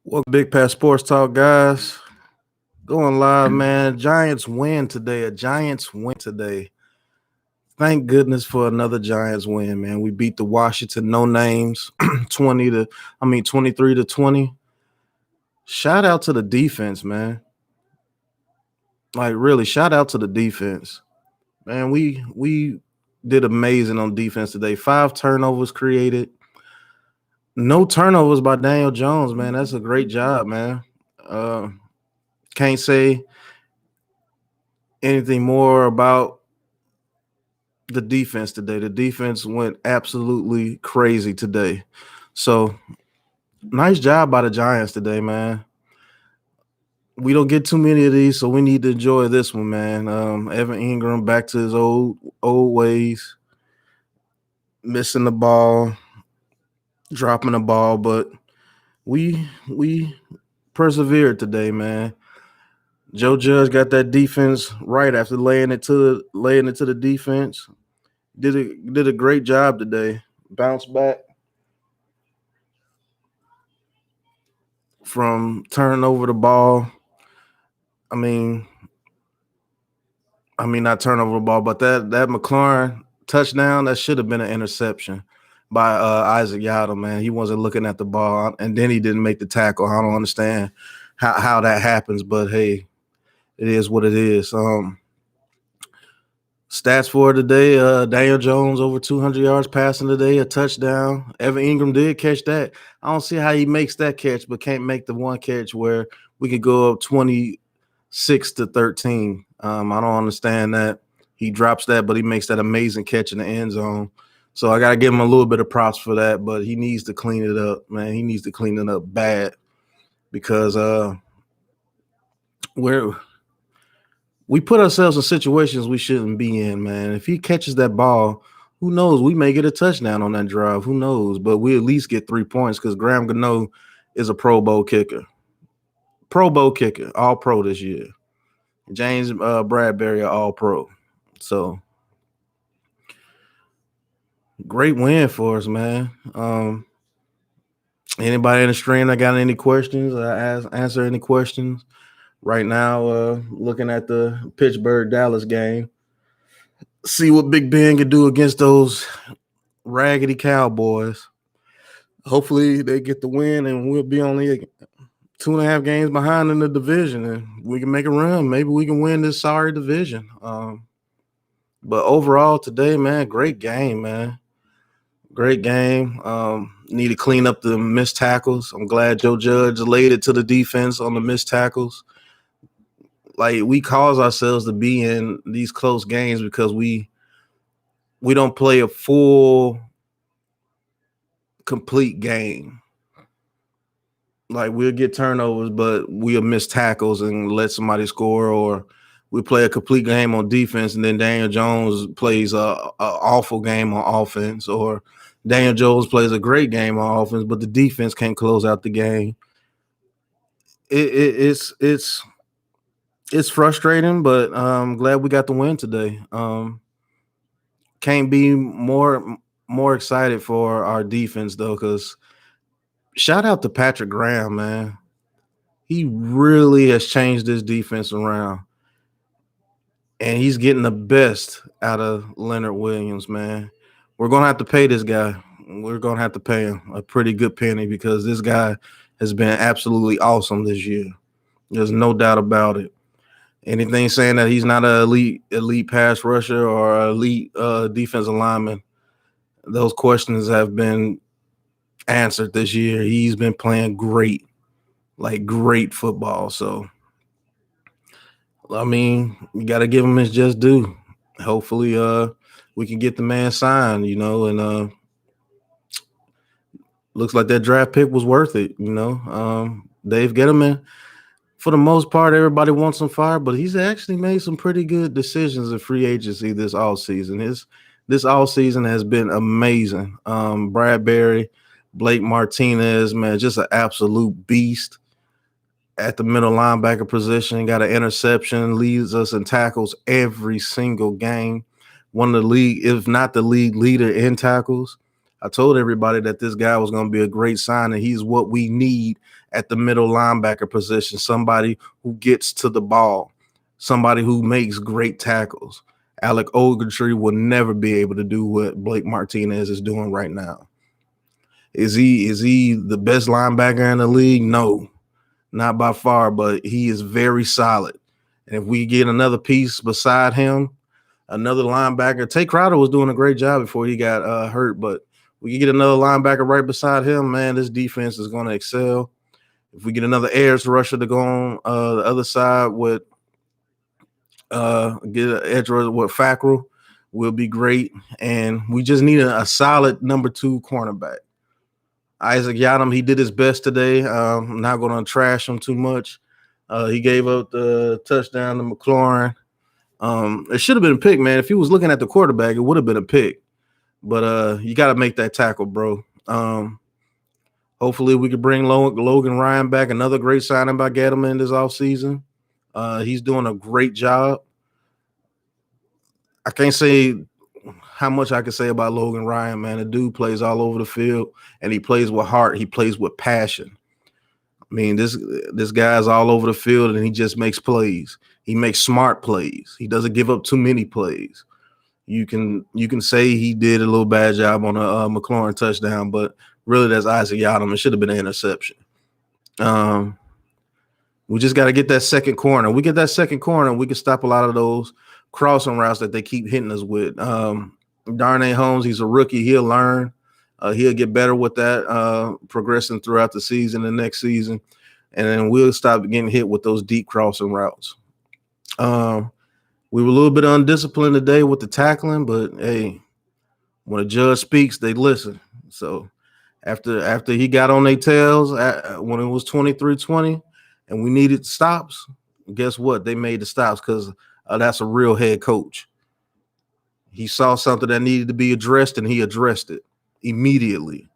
Welcome, Bigpatssportstalk, guys. Going live, man. Giants win today. A Giants win today. Thank goodness for another Giants win, man. We beat the Washington no names 23 to 20. Shout out to the defense, man. Like really, shout out to the defense. Man, we did amazing on defense today. 5 turnovers created. No turnovers by Daniel Jones, man. That's a great job, man. Uh, can't say anything more about the defense today. The defense went absolutely crazy today. So nice job by the Giants today, man. We don't get too many of these, so we need to enjoy this one, man. Evan Ingram back to his old ways, missing the ball, dropping the ball, but we persevered today, man. Joe Judge got that defense right after laying it to the defense. Did a great job today. Bounced back from turning over the ball. I mean, not turn over the ball, but that McLaurin touchdown, that should have been an interception by Isaac Yaddle, man. He wasn't looking at the ball, and then he didn't make the tackle. I don't understand how that happens, but hey, it is what it is. Stats for today, Daniel Jones over 200 yards passing today, a touchdown. Evan Ingram did catch that. I don't see how he makes that catch, but can't make the one catch where we could go up 26 to 13. I don't understand that. He drops that, but he makes that amazing catch in the end zone. So I got to give him a little bit of props for that, but he needs to clean it up, man. He needs to clean it up bad because we put ourselves in situations we shouldn't be in, man. If he catches that ball, who knows? We may get a touchdown on that drive. Who knows? But we at least get 3 points because Graham Gano is a Pro Bowl kicker. Pro Bowl kicker, all pro this year. James Bradbury, all pro. So great win for us, man. Anybody in the stream that got any questions? Answer any questions right now. Looking at the Pittsburgh Dallas game, see what Big Ben can do against those raggedy Cowboys. Hopefully they get the win, and we'll be only 2.5 games behind in the division, and we can make a run. Maybe we can win this sorry division. But overall today, man, great game, man. Great game. Need to clean up the missed tackles. I'm glad Joe Judge laid it to the defense on the missed tackles. Like, we cause ourselves to be in these close games because we don't play a full, complete game. Like, we'll get turnovers, but we'll miss tackles and let somebody score, or we play a complete game on defense, and then Daniel Jones plays a awful game on offense, or Daniel Jones plays a great game on offense, but the defense can't close out the game. It's frustrating, but I'm glad we got the win today. Can't be more excited for our defense though, because shout out to Patrick Graham, man. He really has changed this defense around. And he's getting the best out of Leonard Williams, man. We're going to have to pay this guy. We're going to have to pay him a pretty good penny because this guy has been absolutely awesome this year. There's no doubt about it. Anything saying that he's not an elite pass rusher or elite defensive lineman, those questions have been answered this year. He's been playing great, like great football. So, I mean, you got to give him his just due. Hopefully, we can get the man signed, and looks like that draft pick was worth it, Dave Gettleman, for the most part, everybody wants him fired, but he's actually made some pretty good decisions in free agency this offseason. This offseason has been amazing. Bradbury, Blake Martinez, man, just an absolute beast at the middle linebacker position. Got an interception, leads us in tackles every single game. One of the league, if not the league leader in tackles. I told everybody that this guy was going to be a great sign, and he's what we need at the middle linebacker position. Somebody who gets to the ball, somebody who makes great tackles. Alec Ogletree will never be able to do what Blake Martinez is doing right now. Is he the best linebacker in the league? No, not by far, but he is very solid. And if we get another piece beside him, another linebacker, Tay Crowder was doing a great job before he got hurt, but we get another linebacker right beside him, man, this defense is going to excel. If we get another edge rusher to go on the other side with get an edge rusher with Fackrell, will be great. And we just need a solid number 2 cornerback. Isaac Yadam, he did his best today. I'm not going to trash him too much. He gave up the touchdown to McLaurin. It should have been a pick, man. If he was looking at the quarterback, it would have been a pick. But you got to make that tackle, bro. Hopefully we could bring Logan Ryan back. Another great signing by Gettleman this offseason. He's doing a great job. I can't say how much I can say about Logan Ryan, man. The dude plays all over the field, and he plays with heart. He plays with passion. I mean, this guy's all over the field, and he just makes plays. He makes smart plays. He doesn't give up too many plays. You can say he did a little bad job on a McLaurin touchdown, but really that's Isaac Yadam. It should have been an interception. We just got to get that second corner. We get that second corner, we can stop a lot of those crossing routes that they keep hitting us with. Darnay Holmes, he's a rookie. He'll learn. He'll get better with that, progressing throughout the season and next season. And then we'll stop getting hit with those deep crossing routes. We were a little bit undisciplined today with the tackling, but hey, when a judge speaks, they listen. So after he got on their tails when it was 23-20 and we needed stops, guess what? They made the stops because that's a real head coach. He saw something that needed to be addressed, and he addressed it immediately.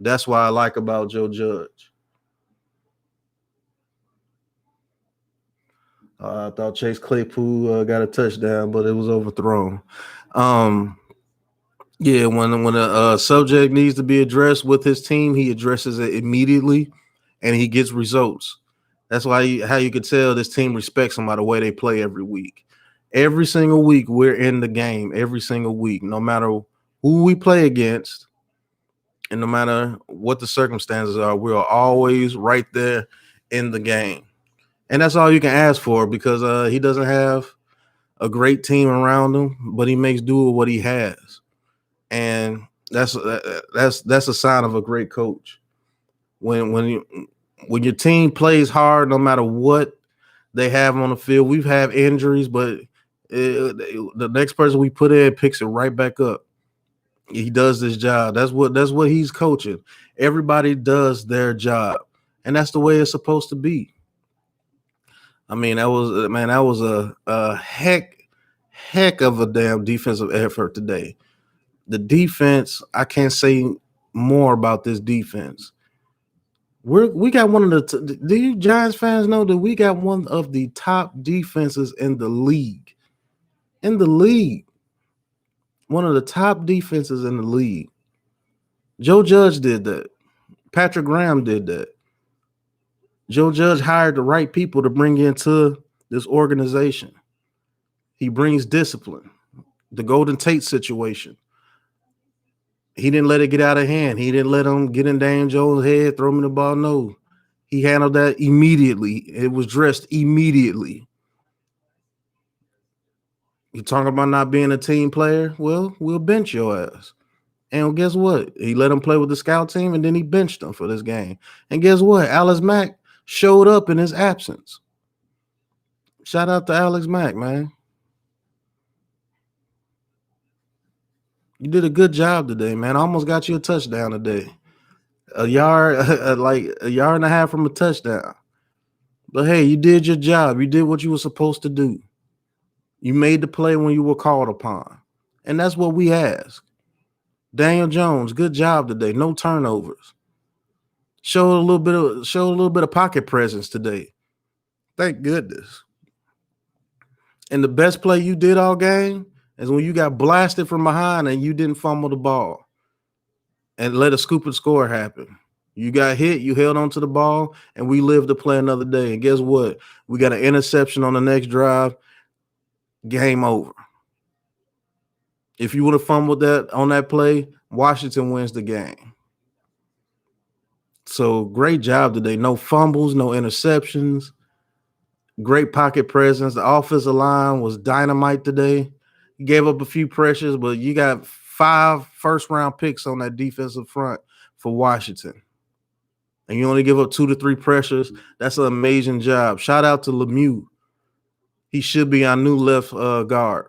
That's what I like about Joe Judge. I thought Chase Claypool got a touchdown, but it was overthrown. Yeah, when a subject needs to be addressed with his team, he addresses it immediately, and he gets results. That's why how you could tell this team respects him by the way they play every week. Every single week, we're in the game. Every single week, no matter who we play against, and no matter what the circumstances are, we are always right there in the game. And that's all you can ask for, because he doesn't have a great team around him, but he makes do with what he has. And that's a sign of a great coach. When your team plays hard, no matter what they have on the field, we've had injuries, but the next person we put in picks it right back up. He does this job. That's what he's coaching. Everybody does their job, and that's the way it's supposed to be. I mean, that was a heck of a damn defensive effort today. The defense, I can't say more about this defense. We got one of the. Do you Giants fans know that we got one of the top defenses in the league? In the league, one of the top defenses in the league. Joe Judge did that. Patrick Graham did that. Joe Judge hired the right people to bring into this organization. He brings discipline. The Golden Tate situation. He didn't let it get out of hand. He didn't let him get in Daniel Jones' head, throw him the ball. No. He handled that immediately. It was dressed immediately. You talking about not being a team player? Well, we'll bench your ass. And guess what? He let him play with the scout team, and then he benched him for this game. And guess what? Alex Mack showed up in his absence. Shout out to Alex Mack, man. You did a good job today, man. I almost got you a touchdown today. A yard, like a yard and a half from a touchdown. But hey, you did your job. You did what you were supposed to do. You made the play when you were called upon. And that's what we ask. Daniel Jones, good job today. No turnovers. Showed a little bit of pocket presence today. Thank goodness. And the best play you did all game is when you got blasted from behind and you didn't fumble the ball. and let a scoop and score happen. You got hit, you held on to the ball, and we live to play another day. And guess what? We got an interception on the next drive. Game over. If you would have fumbled that on that play, Washington wins the game. So great job today. No fumbles, no interceptions. Great pocket presence. The offensive line was dynamite today. You gave up a few pressures, but you got 5 first-round picks on that defensive front for Washington. And you only give up 2 to 3 pressures. That's an amazing job. Shout out to Lemieux. He should be our new left guard.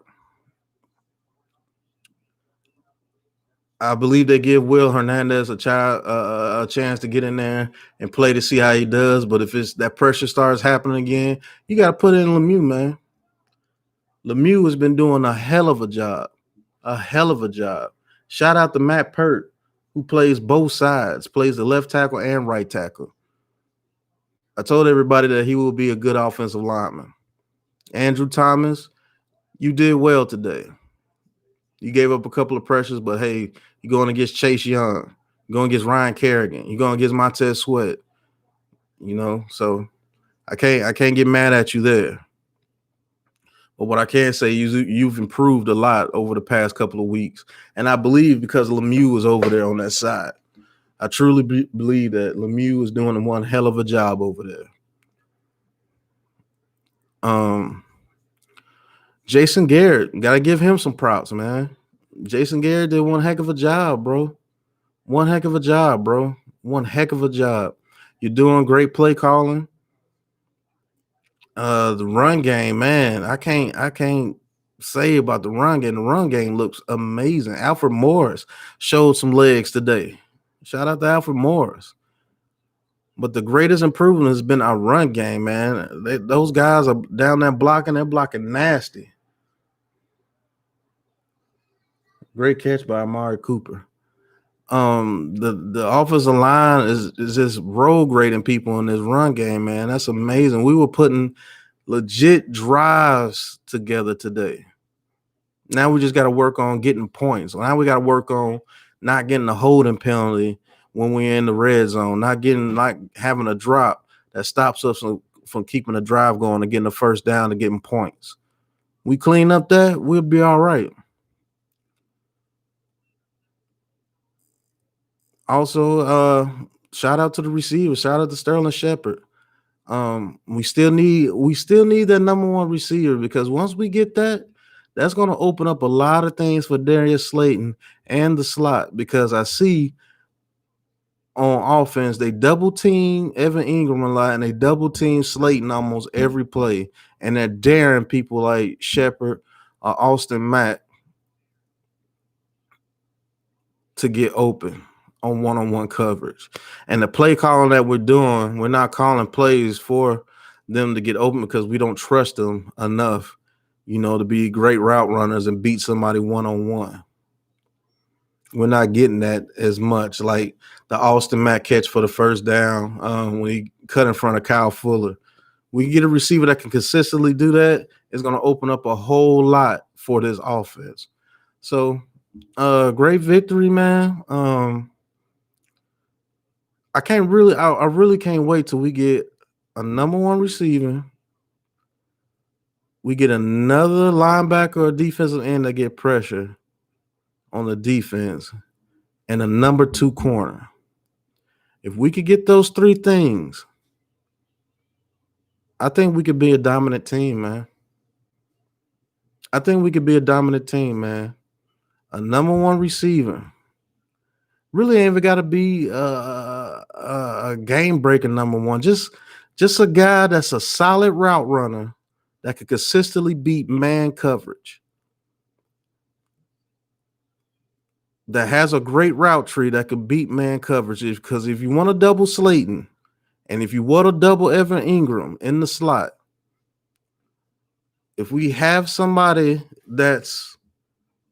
I believe they give Will Hernandez a chance to get in there and play to see how he does. But if it's that pressure starts happening again, you got to put in Lemieux, man. Lemieux has been doing a hell of a job. A hell of a job. Shout out to Matt Pert, who plays both sides, plays the left tackle and right tackle. I told everybody that he will be a good offensive lineman. Andrew Thomas, you did well today. You gave up a couple of pressures, but hey, you're going against Chase Young. You're going against Ryan Kerrigan. You're going against Montez Sweat. You know, so I can't get mad at you there. But what I can say is you've improved a lot over the past couple of weeks. And I believe because Lemieux was over there on that side. I truly believe that Lemieux is doing one hell of a job over there. Jason Garrett, got to give him some props, man. Jason Garrett did one heck of a job, bro. One heck of a job, bro. One heck of a job. You're doing great play calling. The run game, man, I can't say about the run game. The run game looks amazing. Alfred Morris showed some legs today. Shout out to Alfred Morris. But the greatest improvement has been our run game, man. Those guys are down there blocking. They're blocking nasty. Great catch by Amari Cooper. The offensive line is just road grading people in this run game, man. That's amazing. We were putting legit drives together today. Now we just got to work on getting points. Now we got to work on not getting a holding penalty when we're in the red zone, not having a drop that stops us from keeping the drive going and getting the first down and getting points. We clean up that, we'll be all right. Also, shout out to the receivers. Shout out to Sterling Shepard. We still need that number one receiver because once we get that, that's going to open up a lot of things for Darius Slayton and the slot because I see on offense they double team Evan Ingram a lot and they double team Slayton almost every play, and they're daring people like Shepard or Austin Mack to get open on one-on-one coverage. And the play calling that we're doing, we're not calling plays for them to get open because we don't trust them enough, to be great route runners and beat somebody one-on-one. We're not getting that as much, like the Austin Mack catch for the first down when he cut in front of Kyle Fuller. We get a receiver that can consistently do that. It's going to open up a whole lot for this offense. So, great victory, man. I really can't wait till we get a number one receiver. We get another linebacker or defensive end that get pressure on the defense and a number 2 corner. If we could get those 3 things, I think we could be a dominant team, man. A number one receiver. Really ain't even got to be a game-breaking number one. Just a guy that's a solid route runner that could consistently beat man coverage, that has a great route tree that could beat man coverage. Because if you want to double Slayton and if you want to double Evan Ingram in the slot, if we have somebody that's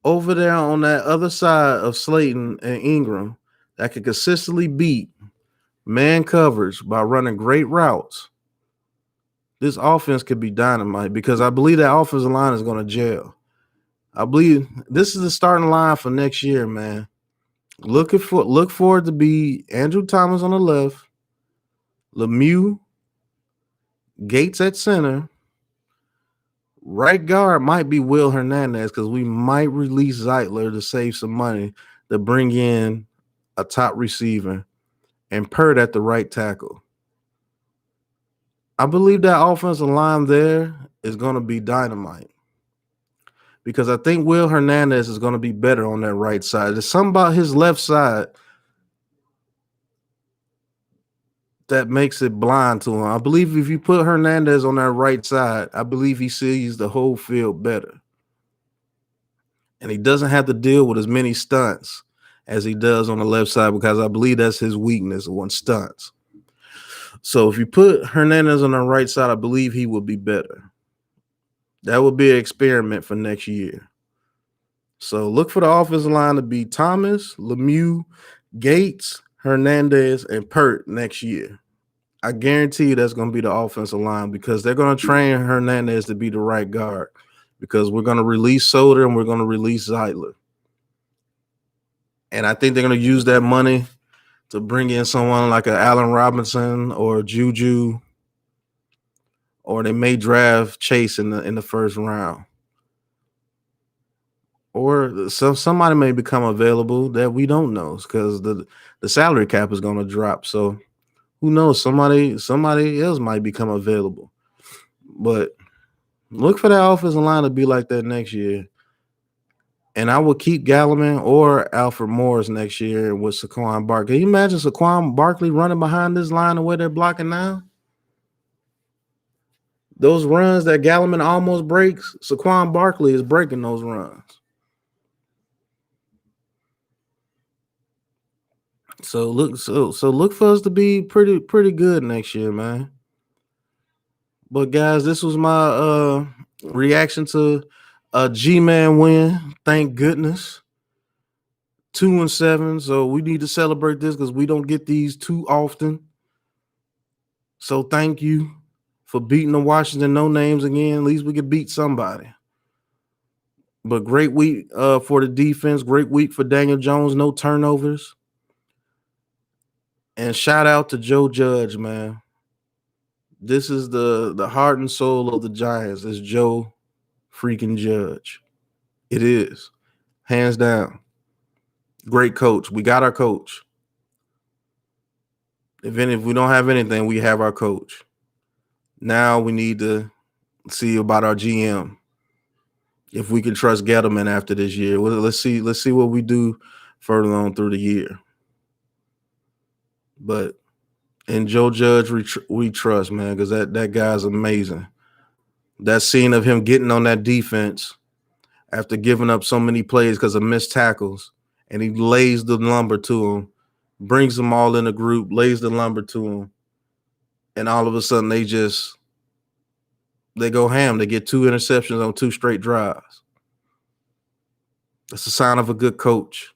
over there on that other side of Slayton and Ingram that could consistently beat man coverage by running great routes, this offense could be dynamite because I believe that offensive line is going to gel. I believe this is the starting line for next year, man. Look for it to be Andrew Thomas on the left, Lemieux, Gates at center. Right guard might be Will Hernandez because we might release Zeitler to save some money to bring in a top receiver and Pert at the right tackle. I believe that offensive line there is going to be dynamite because I think Will Hernandez is going to be better on that right side. There's something about his left side that makes it blind to him. I believe if you put Hernandez on that right side, I believe he sees the whole field better. And he doesn't have to deal with as many stunts as he does on the left side because I believe that's his weakness, one stunts. So if you put Hernandez on the right side, I believe he will be better. That would be an experiment for next year. So look for the offensive line to be Thomas, Lemieux, Gates, Hernandez, and Pert next year. I guarantee you that's going to be the offensive line because they're going to train Hernandez to be the right guard because we're going to release Soder and we're going to release Zeitler. And I think they're going to use that money to bring in someone like an Allen Robinson or Juju, or they may draft Chase in the first round. Or somebody may become available that we don't know because the salary cap is going to drop. So who knows? Somebody else might become available. But look for that offensive line to be like that next year. And I will keep Galliman or Alfred Morris next year with Saquon Barkley. Can you imagine Saquon Barkley running behind this line the way they're blocking now? Those runs that Galliman almost breaks, Saquon Barkley is breaking those runs. So look for us to be pretty good next year, man. But guys, this was my reaction to a G-Man win. Thank goodness. 2-7. So we need to celebrate this because we don't get these too often. So thank you for beating the Washington No Names again. At least we could beat somebody. But great week for the defense. Great week for Daniel Jones. No turnovers. And shout out to Joe Judge, man. This is the heart and soul of the Giants. Is Joe freaking Judge. It is. Hands down. Great coach. We got our coach. If we don't have anything, we have our coach. Now we need to see about our GM. If we can trust Gettleman after this year. Well, let's see what we do further on through the year. But in Joe Judge, we trust, man, because that guy's amazing. That scene of him getting on that defense after giving up so many plays because of missed tackles, and he lays the lumber to him, brings them all in a group, lays the lumber to him, and all of a sudden they go ham. They get 2 interceptions on 2 straight drives. That's a sign of a good coach.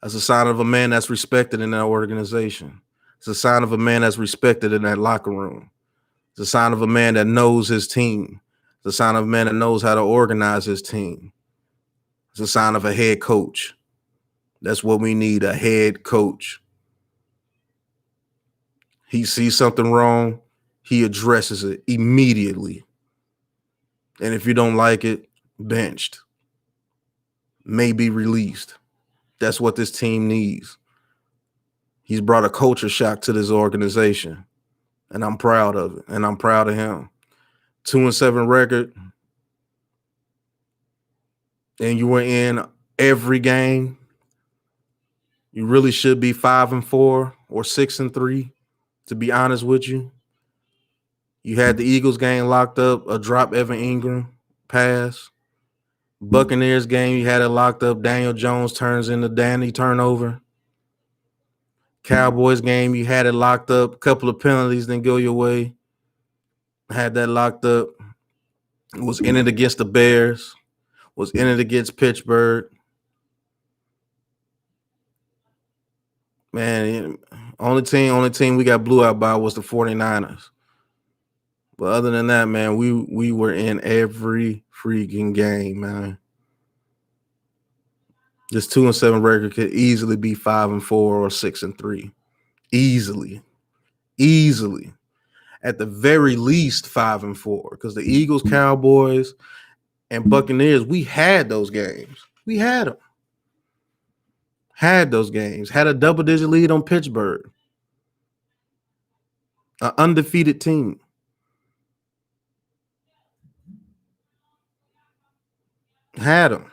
That's a sign of a man that's respected in that organization. It's a sign of a man that's respected in that locker room. It's a sign of a man that knows his team. It's a sign of a man that knows how to organize his team. It's a sign of a head coach. That's what we need, a head coach. He sees something wrong, he addresses it immediately. And if you don't like it, benched. Maybe released. That's what this team needs. He's brought a culture shock to this organization. And I'm proud of it. And I'm proud of him. 2-7 record. And you were in every game. You really should be 5-4 or 6-3, to be honest with you. You had the Eagles game locked up, a drop Evan Ingram pass. Buccaneers game, you had it locked up. Daniel Jones turns into Danny turnover. Cowboys game, you had it locked up. A couple of penalties didn't go your way. Had that locked up. Was in it against the Bears. Was in it against Pittsburgh. Man, only team we got blew out by was the 49ers. But other than that, man, we were in every freaking game, man. This 2-7 record could easily be 5-4 or 6-3. Easily. Easily. At the very least 5-4. Because the Eagles, Cowboys, and Buccaneers, we had those games. We had them. Had those games. Had a double-digit lead on Pittsburgh. An undefeated team. Had them.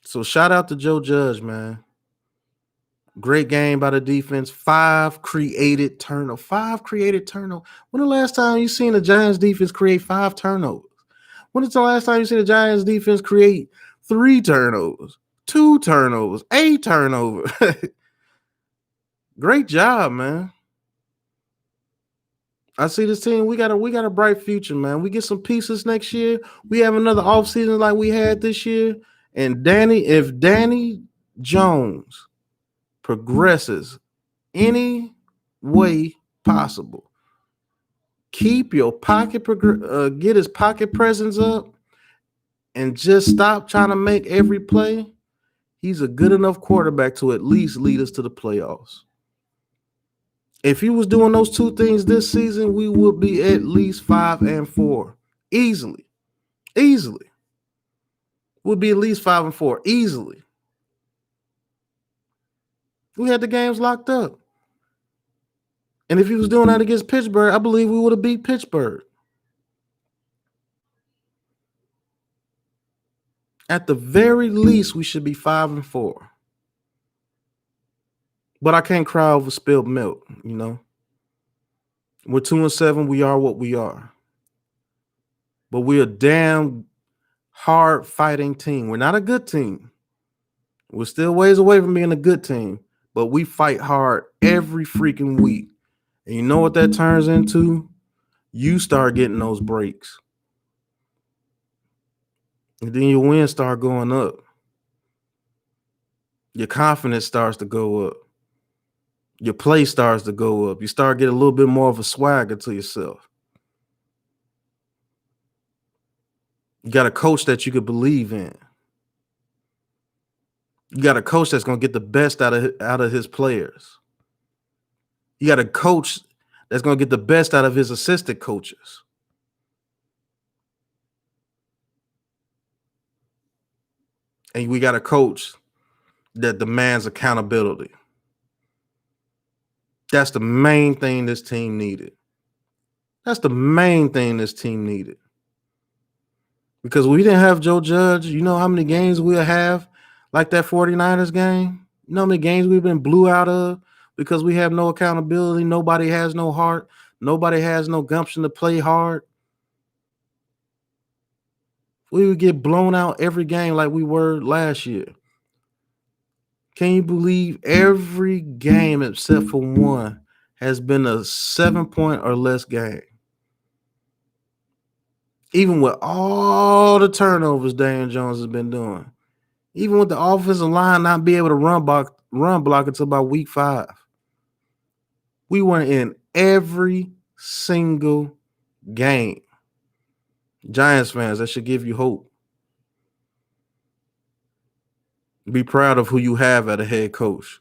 So shout out to Joe Judge, man. Great game by the defense. 5 created turnovers. 5 created turnovers. When the last time you seen the Giants defense create 5 turnovers? When is the last time you seen the Giants defense create 3 turnovers, 2 turnovers, a turnover? Great job, man. I see this team. We got a bright future, man. We get some pieces next year. We have another offseason like we had this year. And if Danny Jones progresses any way possible, keep your pocket get his pocket presence up, and just stop trying to make every play. He's a good enough quarterback to at least lead us to the playoffs. If he was doing those 2 things this season, we would be at least 5-4. Easily. Easily. We'll be at least 5-4. Easily. We had the games locked up. And if he was doing that against Pittsburgh, I believe we would have beat Pittsburgh. At the very least, we should be 5-4. But I can't cry over spilled milk, you know. We're 2-7. We are what we are. But we're a damn hard fighting team. We're not a good team. We're still ways away from being a good team. But we fight hard every freaking week. And you know what that turns into? You start getting those breaks. And then your wins start going up. Your confidence starts to go up. Your play starts to go up. You start getting a little bit more of a swagger to yourself. You got a coach that you could believe in. You got a coach that's going to get the best out of his players. You got a coach that's going to get the best out of his assistant coaches. And we got a coach that demands accountability. That's the main thing this team needed. That's the main thing this team needed. Because we didn't have Joe Judge, you know how many games we'll have like that 49ers game? You know how many games we've been blew out of because we have no accountability. Nobody has no heart. Nobody has no gumption to play hard. We would get blown out every game like we were last year. Can you believe every game except for one has been a 7-point or less game? Even with all the turnovers Daniel Jones has been doing. Even with the offensive line not be able to run block until about week 5. We were in every single game. Giants fans, that should give you hope. Be proud of who you have at a head coach.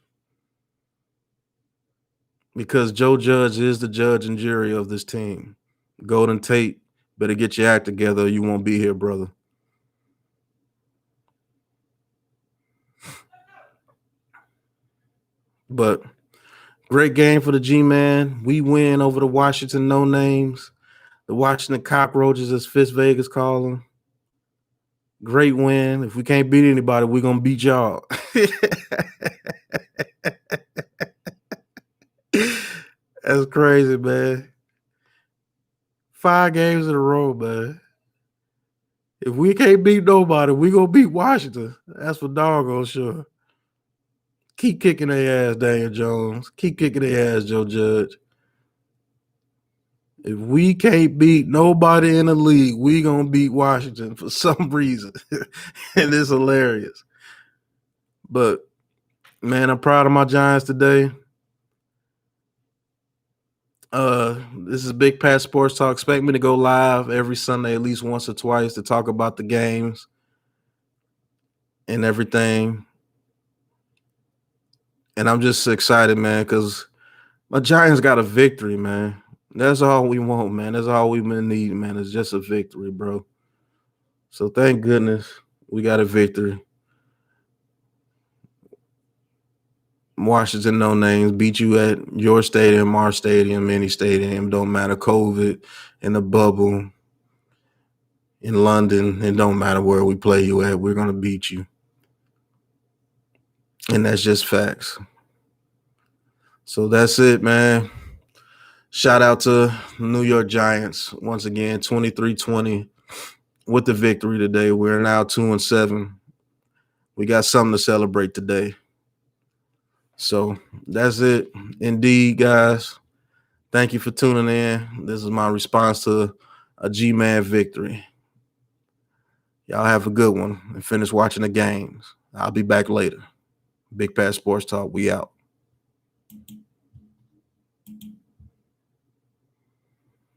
Because Joe Judge is the judge and jury of this team. Golden Tate, better get your act together or you won't be here, brother. But great game for the G-Man. We win over the Washington no-names. The Washington Cockroaches, as Fitz Vegas call them. Great win. If we can't beat anybody, we're going to beat y'all. That's crazy, man. 5 games in a row, man. If we can't beat nobody, we're going to beat Washington. That's for doggone sure. Keep kicking their ass, Daniel Jones. Keep kicking their ass, Joe Judge. If we can't beat nobody in the league, we going to beat Washington for some reason. And it's hilarious. But, man, I'm proud of my Giants today. This is Big Pat Sports Talk. Expect me to go live every Sunday at least once or twice to talk about the games. and everything. And I'm just excited, man, because my Giants got a victory, man. That's all we want, man. That's all we've been needing, man. It's just a victory, bro. So thank goodness we got a victory. Washington No Names beat you at your stadium, our stadium, any stadium. Don't matter. COVID in the bubble in London. It don't matter where we play you at. We're gonna beat you, and that's just facts. So that's it, man. Shout out to New York Giants once again, 23-20 with the victory today. We're now 2-7. We got something to celebrate today. So that's it. Indeed, guys. Thank you for tuning in. This is my response to a G-Man victory. Y'all have a good one and finish watching the games. I'll be back later. Big Pat Sports Talk. We out.